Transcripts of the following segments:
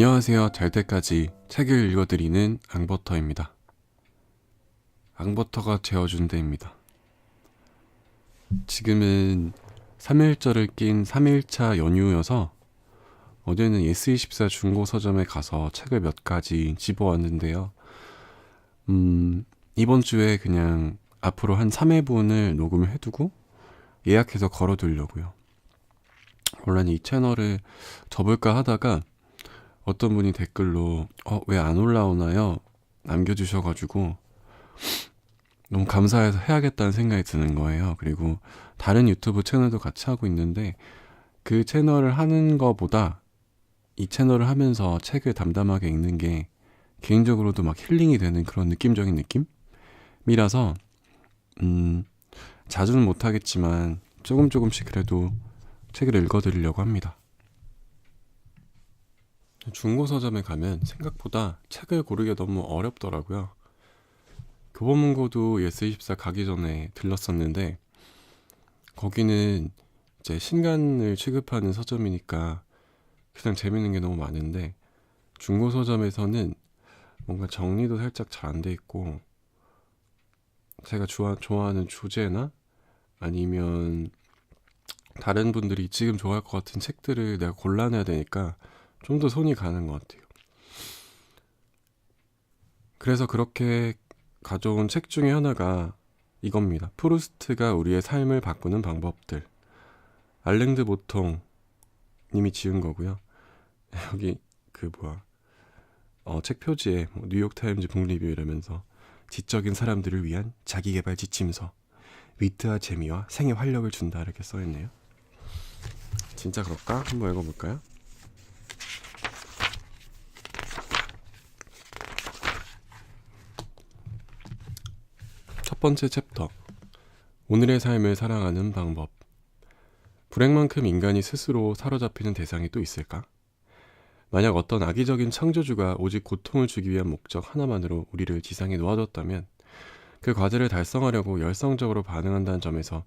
안녕하세요. 잘 때까지 책을 읽어드리는 앙버터입니다. 앙버터가 재워준 데입니다. 지금은 3일절을 낀 3일차 연휴여서 어제는 예스24 중고서점에 가서 책을 몇 가지 집어왔는데요. 이번 주에 그냥 앞으로 한 3회분을 녹음을 해두고 예약해서 걸어두려고요. 원래는 이 채널을 접을까 하다가 어떤 분이 댓글로 왜 안 올라오나요? 남겨주셔가지고 너무 감사해서 해야겠다는 생각이 드는 거예요. 그리고 다른 유튜브 채널도 같이 하고 있는데 그 채널을 하는 거보다 이 채널을 하면서 책을 담담하게 읽는 게 개인적으로도 막 힐링이 되는 그런 느낌적인 느낌이라서 자주는 못하겠지만 조금씩 그래도 책을 읽어드리려고 합니다. 중고서점에 가면 생각보다 책을 고르기가 너무 어렵더라고요. 교보문고도 예스24 가기 전에 들렀었는데 거기는 이제 신간을 취급하는 서점이니까 그냥 재밌는 게 너무 많은데 중고서점에서는 뭔가 정리도 살짝 잘 안 돼 있고 제가 좋아하는 주제나 아니면 다른 분들이 지금 좋아할 것 같은 책들을 내가 골라내야 되니까 좀 더 손이 가는 것 같아요. 그래서 그렇게 가져온 책 중에 하나가 이겁니다. 프루스트가 우리의 삶을 바꾸는 방법들. 알랭드 보통 님이 지은 거고요. 여기 책 표지에 뉴욕타임즈 북리뷰 이러면서 지적인 사람들을 위한 자기개발 지침서, 위트와 재미와 생의 활력을 준다 이렇게 써있네요. 진짜 그럴까? 한번 읽어볼까요? 첫 번째 챕터. 오늘의 삶을 사랑하는 방법. 불행만큼 인간이 스스로 사로잡히는 대상이 또 있을까? 만약 어떤 악의적인 창조주가 오직 고통을 주기 위한 목적 하나만으로 우리를 지상에 놓아뒀다면 그 과제를 달성하려고 열성적으로 반응한다는 점에서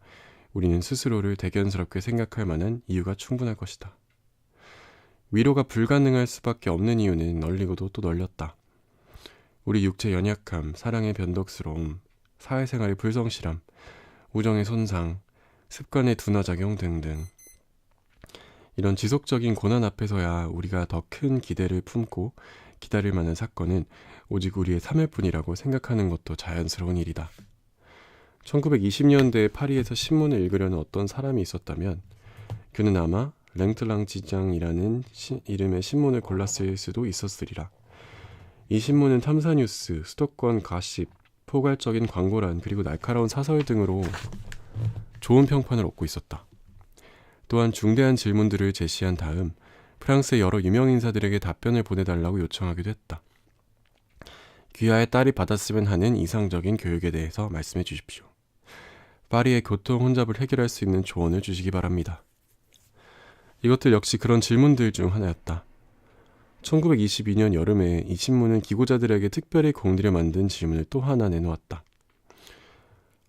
우리는 스스로를 대견스럽게 생각할 만한 이유가 충분할 것이다. 위로가 불가능할 수밖에 없는 이유는 널리고도 또 널렸다. 우리 육체의 연약함, 사랑의 변덕스러움, 사회생활의 불성실함, 우정의 손상, 습관의 둔화작용 등등. 이런 지속적인 고난 앞에서야 우리가 더 큰 기대를 품고 기다릴 만한 사건은 오직 우리의 삶일 뿐이라고 생각하는 것도 자연스러운 일이다. 1920년대에 파리에서 신문을 읽으려는 어떤 사람이 있었다면 그는 아마 랭틀랑지장이라는 이름의 신문을 골랐을 수도 있었으리라. 이 신문은 탐사뉴스, 수도권 가십, 포괄적인 광고란 그리고 날카로운 사설 등으로 좋은 평판을 얻고 있었다. 또한 중대한 질문들을 제시한 다음 프랑스의 여러 유명 인사들에게 답변을 보내달라고 요청하기도 했다. 귀하의 딸이 받았으면 하는 이상적인 교육에 대해서 말씀해 주십시오. 파리의 교통 혼잡을 해결할 수 있는 조언을 주시기 바랍니다. 이것들 역시 그런 질문들 중 하나였다. 1922년 여름에 이 신문은 기고자들에게 특별히 공들여 만든 질문을 또 하나 내놓았다.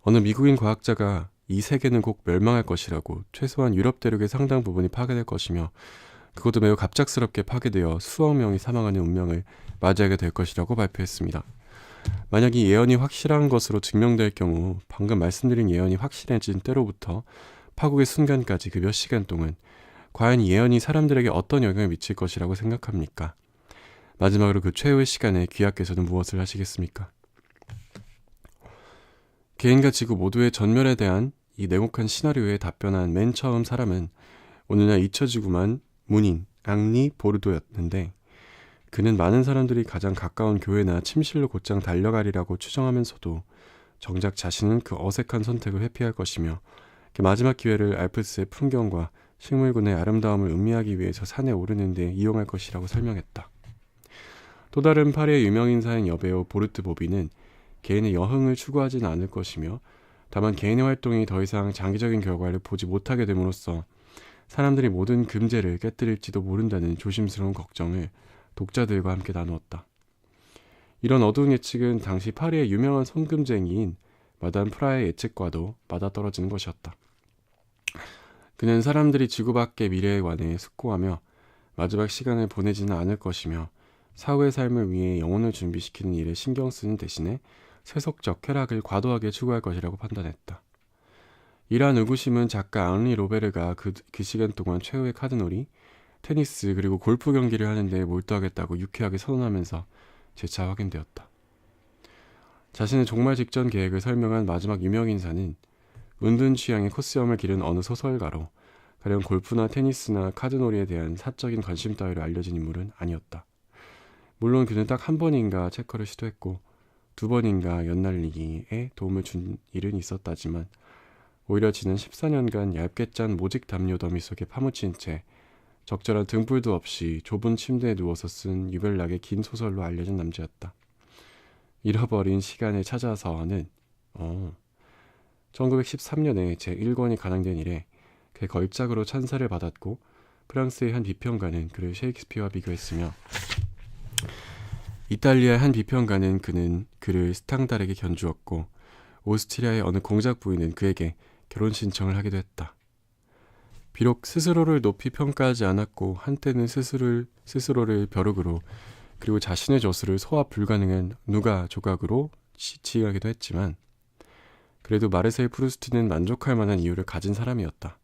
어느 미국인 과학자가 이 세계는 곧 멸망할 것이라고 최소한 유럽 대륙의 상당 부분이 파괴될 것이며 그것도 매우 갑작스럽게 파괴되어 수억 명이 사망하는 운명을 맞이하게 될 것이라고 발표했습니다. 만약 이 예언이 확실한 것으로 증명될 경우 방금 말씀드린 예언이 확실해진 때로부터 파국의 순간까지 그 몇 시간 동안 과연 이 예언이 사람들에게 어떤 영향을 미칠 것이라고 생각합니까? 마지막으로 그 최후의 시간에 귀하께서는 무엇을 하시겠습니까? 개인과 지구 모두의 전멸에 대한 이 냉혹한 시나리오에 답변한 맨 처음 사람은 오늘날 잊혀지고만 문인 앙리 보르도였는데 그는 많은 사람들이 가장 가까운 교회나 침실로 곧장 달려가리라고 추정하면서도 정작 자신은 그 어색한 선택을 회피할 것이며 그 마지막 기회를 알프스의 풍경과 식물군의 아름다움을 음미하기 위해서 산에 오르는 데 이용할 것이라고 설명했다. 또 다른 파리의 유명인사인 여배우 보르트 보비는 개인의 여흥을 추구하지는 않을 것이며 다만 개인의 활동이 더 이상 장기적인 결과를 보지 못하게 됨으로써 사람들이 모든 금제를 깨뜨릴지도 모른다는 조심스러운 걱정을 독자들과 함께 나누었다. 이런 어두운 예측은 당시 파리의 유명한 손금쟁이인 마담 프라의 예측과도 맞아떨어지는 것이었다. 그는 사람들이 지구 밖의 미래에 관해 숙고하며 마지막 시간을 보내지는 않을 것이며 사후의 삶을 위해 영혼을 준비시키는 일에 신경 쓰는 대신에 세속적 쾌락을 과도하게 추구할 것이라고 판단했다. 이러한 의구심은 작가 앙리 로베르가 그 시간 동안 최후의 카드놀이, 테니스 그리고 골프 경기를 하는 데 몰두하겠다고 유쾌하게 선언하면서 재차 확인되었다. 자신의 종말 직전 계획을 설명한 마지막 유명인사는 은둔 취향의 코스염을 기른 어느 소설가로 가령 골프나 테니스나 카드놀이에 대한 사적인 관심 따위로 알려진 인물은 아니었다. 물론 그는 딱 한 번인가 체커를 시도했고 2번인가 연날리기에 도움을 준 일은 있었다지만 오히려 지난 14년간 얇게 짠 모직 담요 더미 속에 파묻힌 채 적절한 등불도 없이 좁은 침대에 누워서 쓴 유별나게 긴 소설로 알려진 남자였다. 잃어버린 시간을 찾아서는 1913년에 제1권이 간행된 이래 그의 걸작으로 찬사를 받았고 프랑스의 한 비평가는 그를 셰익스피어와 비교했으며 이탈리아의 한 비평가는 그를 스탕달에게 견주었고 오스트리아의 어느 공작 부인은 그에게 결혼 신청을 하기도 했다. 비록 스스로를 높이 평가하지 않았고 한때는 스스로를 벼룩으로 그리고 자신의 저술을 소화 불가능한 누가 조각으로 지칭하기도 했지만 그래도 마르셀 프루스트는 만족할 만한 이유를 가진 사람이었다.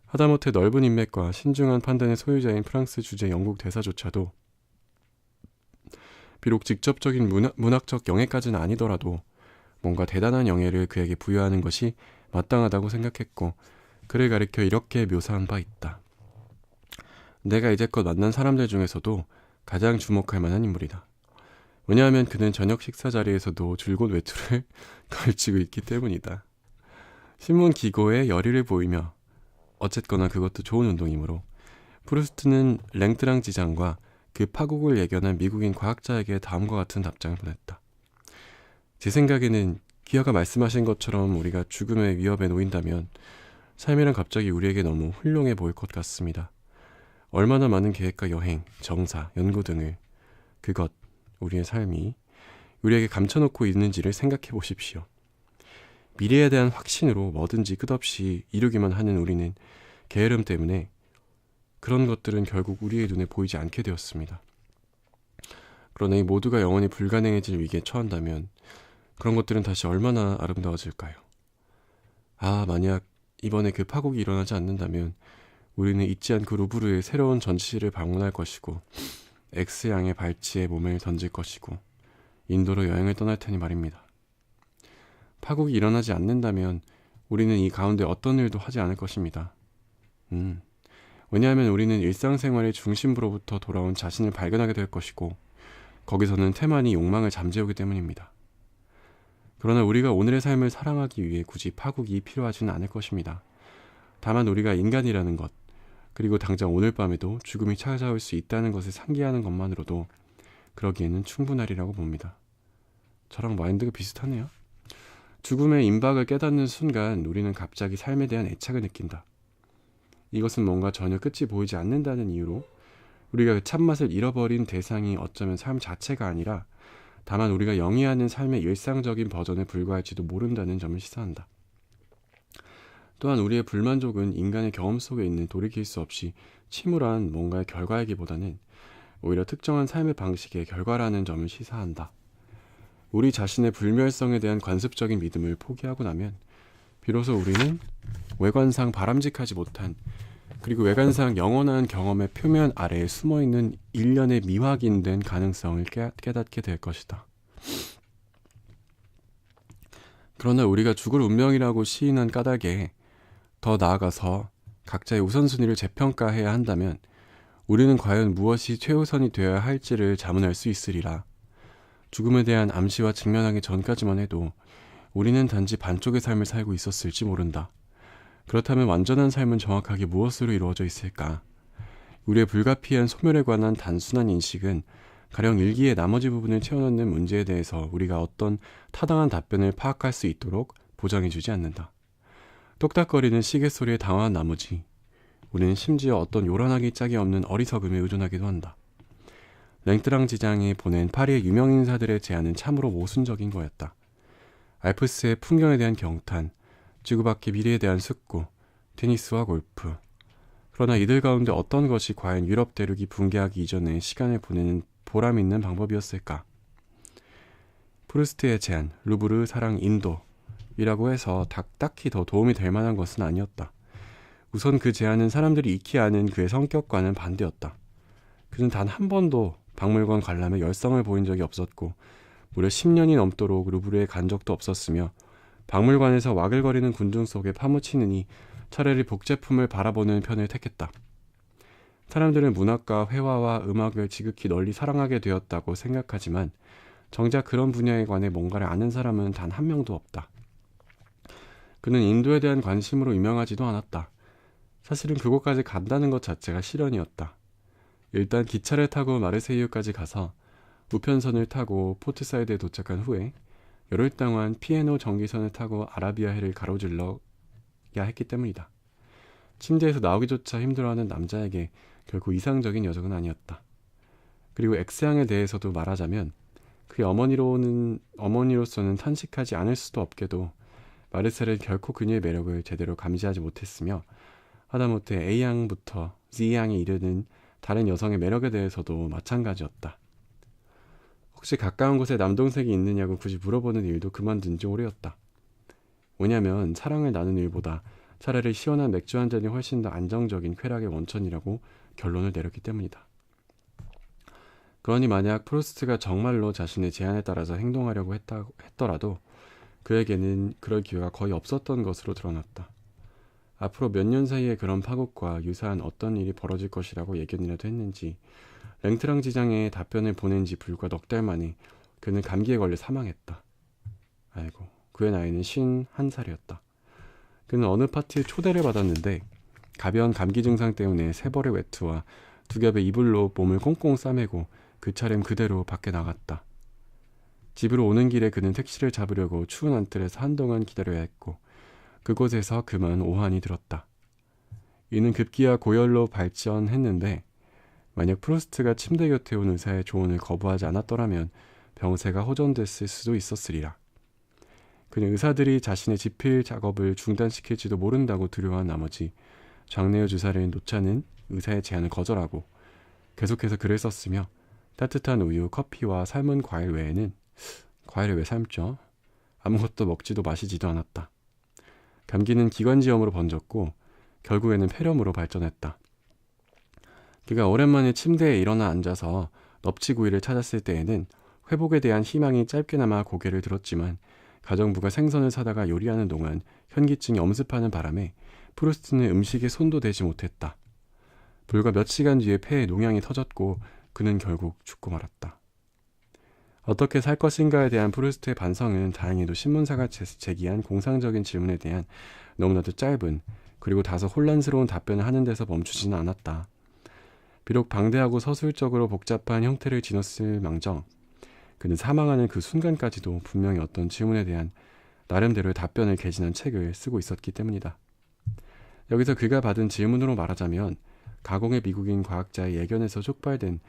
하다못해 넓은 인맥과 신중한 판단의 소유자인 프랑스 주재 영국 대사조차도 비록 직접적인 문학적 영예까지는 아니더라도 뭔가 대단한 영예를 그에게 부여하는 것이 마땅하다고 생각했고 그를 가리켜 이렇게 묘사한 바 있다. 내가 이제껏 만난 사람들 중에서도 가장 주목할 만한 인물이다. 왜냐하면 그는 저녁 식사 자리에서도 줄곧 외투를 걸치고 있기 때문이다. 신문 기고에 열의를 보이며 어쨌거나 그것도 좋은 운동이므로 프루스트는 랭트랑 지장과 그 파국을 예견한 미국인 과학자에게 다음과 같은 답장을 보냈다. 제 생각에는 기아가 말씀하신 것처럼 우리가 죽음의 위협에 놓인다면 삶이란 갑자기 우리에게 너무 훌륭해 보일 것 같습니다. 얼마나 많은 계획과 여행, 정사, 연구 등을 우리의 삶이 우리에게 감춰놓고 있는지를 생각해 보십시오. 미래에 대한 확신으로 뭐든지 끝없이 이루기만 하는 우리는 게으름 때문에 그런 것들은 결국 우리의 눈에 보이지 않게 되었습니다. 그러나 이 모두가 영원히 불가능해질 위기에 처한다면 그런 것들은 다시 얼마나 아름다워질까요? 만약 이번에 그 파국이 일어나지 않는다면 우리는 잊지 않고 루브르의 새로운 전시를 방문할 것이고 X양의 발치에 몸을 던질 것이고 인도로 여행을 떠날 테니 말입니다. 파국이 일어나지 않는다면 우리는 이 가운데 어떤 일도 하지 않을 것입니다. 왜냐하면 우리는 일상생활의 중심부로부터 돌아온 자신을 발견하게 될 것이고 거기서는 태만히 욕망을 잠재우기 때문입니다. 그러나 우리가 오늘의 삶을 사랑하기 위해 굳이 파국이 필요하지는 않을 것입니다. 다만 우리가 인간이라는 것, 그리고 당장 오늘 밤에도 죽음이 찾아올 수 있다는 것을 상기하는 것만으로도 그러기에는 충분하리라고 봅니다. 저랑 마인드가 비슷하네요. 죽음의 임박을 깨닫는 순간 우리는 갑자기 삶에 대한 애착을 느낀다. 이것은 뭔가 전혀 끝이 보이지 않는다는 이유로 우리가 그 참맛을 잃어버린 대상이 어쩌면 삶 자체가 아니라 다만 우리가 영위하는 삶의 일상적인 버전에 불과할지도 모른다는 점을 시사한다. 또한 우리의 불만족은 인간의 경험 속에 있는 돌이킬 수 없이 침울한 뭔가의 결과이기보다는 오히려 특정한 삶의 방식의 결과라는 점을 시사한다. 우리 자신의 불멸성에 대한 관습적인 믿음을 포기하고 나면 비로소 우리는 외관상 바람직하지 못한 그리고 외관상 영원한 경험의 표면 아래에 숨어있는 일련의 미확인된 가능성을 깨닫게 될 것이다. 그러나 우리가 죽을 운명이라고 시인한 까닭에 더 나아가서 각자의 우선순위를 재평가해야 한다면 우리는 과연 무엇이 최우선이 되어야 할지를 자문할 수 있으리라. 죽음에 대한 암시와 직면하기 전까지만 해도 우리는 단지 반쪽의 삶을 살고 있었을지 모른다. 그렇다면 완전한 삶은 정확하게 무엇으로 이루어져 있을까? 우리의 불가피한 소멸에 관한 단순한 인식은 가령 일기의 나머지 부분을 채워넣는 문제에 대해서 우리가 어떤 타당한 답변을 파악할 수 있도록 보장해주지 않는다. 똑딱거리는 시계 소리에 당황한 나머지 우리는 심지어 어떤 요란하기 짝이 없는 어리석음에 의존하기도 한다. 랭트랑 지장이 보낸 파리의 유명인사들의 제안은 참으로 모순적인 거였다. 알프스의 풍경에 대한 경탄, 지구밖의 미래에 대한 숙고, 테니스와 골프, 그러나 이들 가운데 어떤 것이 과연 유럽 대륙이 붕괴하기 이전에 시간을 보내는 보람 있는 방법이었을까? 프루스트의 제안, 루브르 사랑 인도이라고 해서 딱히 더 도움이 될 만한 것은 아니었다. 우선 그 제안은 사람들이 익히 아는 그의 성격과는 반대였다. 그는 단 한 번도 박물관 관람에 열성을 보인 적이 없었고 무려 10년이 넘도록 루브르에 간 적도 없었으며 박물관에서 와글거리는 군중 속에 파묻히느니 차라리 복제품을 바라보는 편을 택했다. 사람들은 문학과 회화와 음악을 지극히 널리 사랑하게 되었다고 생각하지만 정작 그런 분야에 관해 뭔가를 아는 사람은 단 한 명도 없다. 그는 인도에 대한 관심으로 유명하지도 않았다. 사실은 그곳까지 간다는 것 자체가 시련이었다. 일단 기차를 타고 마르세유까지 가서 우편선을 타고 포트사이드에 도착한 후에 열흘 동안 피에노 전기선을 타고 아라비아해를 가로질러야 했기 때문이다. 침대에서 나오기조차 힘들어하는 남자에게 결코 이상적인 여정은 아니었다. 그리고 엑스양에 대해서도 말하자면 그의 어머니로서는 탄식하지 않을 수도 없게도 마르셀은 결코 그녀의 매력을 제대로 감지하지 못했으며 하다못해 A양부터 Z양에 이르는 다른 여성의 매력에 대해서도 마찬가지였다. 혹시 가까운 곳에 남동생이 있느냐고 굳이 물어보는 일도 그만둔 지 오래였다. 왜냐면 사랑을 나누는 일보다 차라리 시원한 맥주 한 잔이 훨씬 더 안정적인 쾌락의 원천이라고 결론을 내렸기 때문이다. 그러니 만약 프루스트가 정말로 자신의 제안에 따라서 행동하려고 했더라도 그에게는 그럴 기회가 거의 없었던 것으로 드러났다. 앞으로 몇 년 사이에 그런 파국과 유사한 어떤 일이 벌어질 것이라고 예견이라도 했는지 랭트랑 지장에 답변을 보낸 지 불과 넉 달 만에 그는 감기에 걸려 사망했다. 아이고, 그의 나이는 51살이었다. 그는 어느 파티에 초대를 받았는데 가벼운 감기 증상 때문에 세 벌의 외투와 두 겹의 이불로 몸을 꽁꽁 싸매고 그 차렘 그대로 밖에 나갔다. 집으로 오는 길에 그는 택시를 잡으려고 추운 안뜰에서 한동안 기다려야 했고 그곳에서 그만 오한이 들었다. 이는 급기야 고열로 발전했는데 만약 프루스트가 침대 곁에 온 의사의 조언을 거부하지 않았더라면 병세가 호전됐을 수도 있었으리라. 그는 의사들이 자신의 집필 작업을 중단시킬지도 모른다고 두려워한 나머지 장내의 주사를 놓자는 의사의 제안을 거절하고 계속해서 글을 썼으며 따뜻한 우유, 커피와 삶은 과일 외에는 과일을 왜 삶죠? 아무것도 먹지도 마시지도 않았다. 감기는 기관지염으로 번졌고 결국에는 폐렴으로 발전했다. 그가 오랜만에 침대에 일어나 앉아서 넙치구이를 찾았을 때에는 회복에 대한 희망이 짧게나마 고개를 들었지만 가정부가 생선을 사다가 요리하는 동안 현기증이 엄습하는 바람에 프루스트는 음식에 손도 대지 못했다. 불과 몇 시간 뒤에 폐에 농양이 터졌고 그는 결국 죽고 말았다. 어떻게 살 것인가에 대한 프루스트의 반성은 다행히도 신문사가 제기한 공상적인 질문에 대한 너무나도 짧은 그리고 다소 혼란스러운 답변을 하는 데서 멈추지는 않았다. 비록 방대하고 서술적으로 복잡한 형태를 지녔을 망정 그는 사망하는 그 순간까지도 분명히 어떤 질문에 대한 나름대로의 답변을 개진한 책을 쓰고 있었기 때문이다. 여기서 그가 받은 질문으로 말하자면 가공의 미국인 과학자의 예견에서 촉발된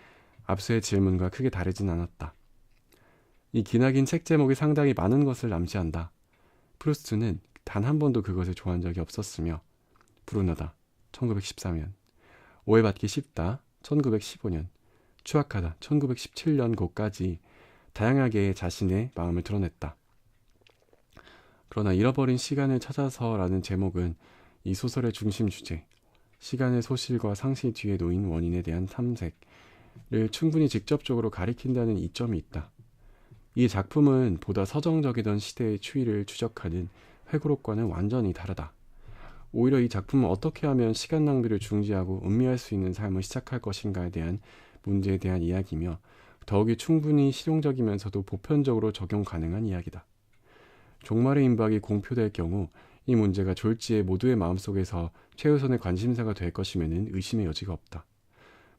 앞서의 질문과 크게 다르진 않았다. 이 기나긴 책 제목이 상당히 많은 것을 암시한다. 프루스트는 단 한 번도 그것을 좋아한 적이 없었으며 불운하다 1913년, 오해받기 쉽다 1915년, 추악하다 1917년 고까지 다양하게 자신의 마음을 드러냈다. 그러나 잃어버린 시간을 찾아서라는 제목은 이 소설의 중심 주제, 시간의 소실과 상실 뒤에 놓인 원인에 대한 탐색을 충분히 직접적으로 가리킨다는 이점이 있다. 이 작품은 보다 서정적이던 시대의 추이를 추적하는 회고록과는 완전히 다르다. 오히려 이 작품은 어떻게 하면 시간 낭비를 중지하고 음미할 수 있는 삶을 시작할 것인가에 대한 문제에 대한 이야기며 더욱이 충분히 실용적이면서도 보편적으로 적용 가능한 이야기다. 종말의 임박이 공표될 경우 이 문제가 졸지에 모두의 마음속에서 최우선의 관심사가 될 것임에는 의심의 여지가 없다.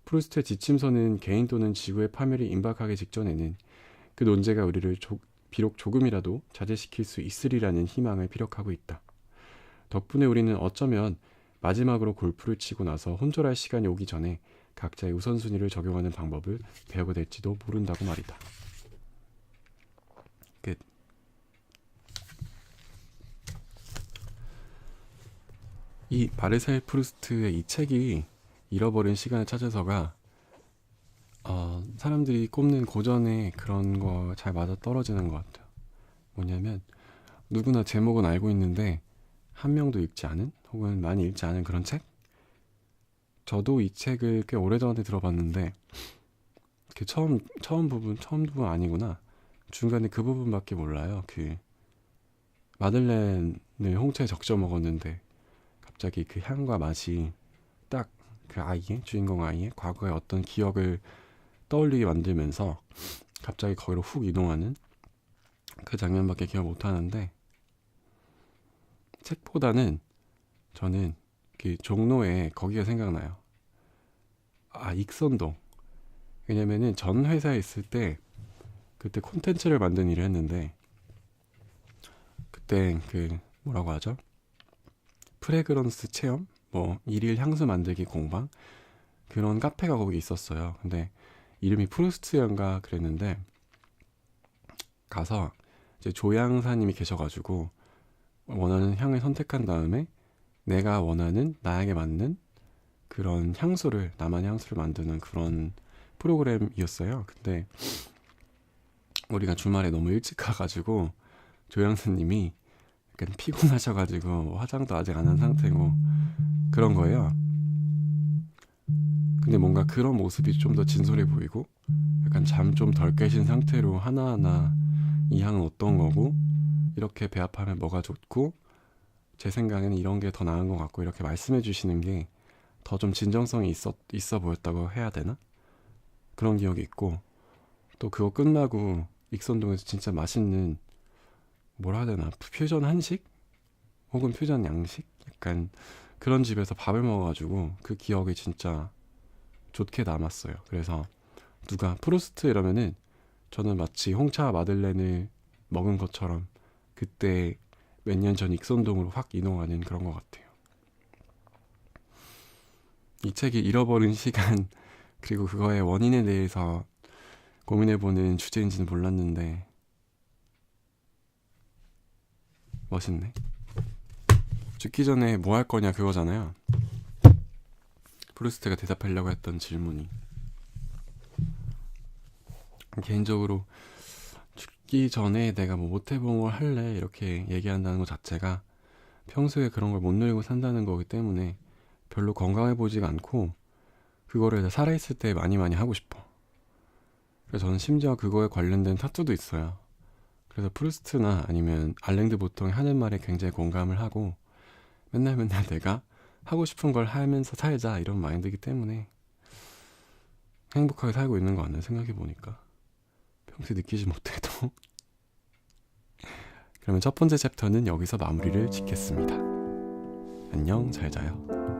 프루스트의 지침서는 개인 또는 지구의 파멸이 임박하기 직전에는 그 논제가 우리를 비록 조금이라도 자제시킬 수 있으리라는 희망을 피력하고 있다. 덕분에 우리는 어쩌면 마지막으로 골프를 치고 나서 혼절할 시간이 오기 전에 각자의 우선순위를 적용하는 방법을 배우게 될지도 모른다고 말이다. 끝. 이 마르셀 프루스트의 이 책이 잃어버린 시간을 찾아서가 사람들이 꼽는 고전의 그런 거 잘 맞아 떨어지는 것 같아요. 뭐냐면 누구나 제목은 알고 있는데 한 명도 읽지 않은 혹은 많이 읽지 않은 그런 책? 저도 이 책을 꽤 오래전에 들어봤는데 그 처음 부분 아니구나. 중간에 그 부분밖에 몰라요. 그 마들렌을 홍차에 적셔 먹었는데 갑자기 그 향과 맛이 딱 그 아이의 주인공 아이의 과거의 어떤 기억을 떠올리게 만들면서 갑자기 거기로 훅 이동하는 그 장면밖에 기억 못 하는데 책보다는 저는 그 종로에 거기가 생각나요. 익선동. 왜냐면은 전 회사에 있을 때 그때 콘텐츠를 만든 일을 했는데 그때 그 뭐라고 하죠? 프레그런스 체험? 뭐 일일 향수 만들기 공방? 그런 카페가 거기 있었어요. 근데 이름이 프루스트연가 그랬는데 가서 이제 조향사님이 계셔가지고 원하는 향을 선택한 다음에 내가 원하는 나에게 맞는 그런 향수를 나만의 향수를 만드는 그런 프로그램이었어요. 근데 우리가 주말에 너무 일찍 가가지고 조향사님이 약간 피곤하셔가지고 화장도 아직 안 한 상태고 그런 거예요. 근데 뭔가 그런 모습이 좀 더 진솔해 보이고 약간 잠 좀 덜 깨신 상태로 하나하나 이 향은 어떤 거고 이렇게 배합하면 뭐가 좋고 제 생각에는 이런 게 더 나은 것 같고 이렇게 말씀해 주시는 게 더 좀 진정성이 있어 보였다고 해야 되나? 그런 기억이 있고 또 그거 끝나고 익선동에서 진짜 맛있는 뭐라 해야 되나 퓨전 한식? 혹은 퓨전 양식? 약간 그런 집에서 밥을 먹어가지고 그 기억이 진짜 좋게 남았어요. 그래서 누가 프루스트 이러면은 저는 마치 홍차 마들렌을 먹은 것처럼 그때 몇 년 전 익선동으로 확 이동하는 그런 것 같아요. 이 책이 잃어버린 시간 그리고 그거의 원인에 대해서 고민해보는 주제인지는 몰랐는데 멋있네. 죽기 전에 뭐 할 거냐 그거잖아요. 프루스트가 대답하려고 했던 질문이. 개인적으로 죽기 전에 내가 뭐 못해본 걸 할래 이렇게 얘기한다는 것 자체가 평소에 그런 걸 못 누리고 산다는 거기 때문에 별로 건강해 보지가 않고 그거를 살아있을 때 많이 하고 싶어. 그래서 저는 심지어 그거에 관련된 타투도 있어요. 그래서 프루스트나 아니면 알랭드 보통이 하는 말에 굉장히 공감을 하고 맨날 내가 하고 싶은 걸 하면서 살자 이런 마인드이기 때문에 행복하게 살고 있는 거 같네 생각해보니까. 평소에 느끼지 못해도. 그러면 첫 번째 챕터는 여기서 마무리를 짓겠습니다. 안녕, 잘 자요.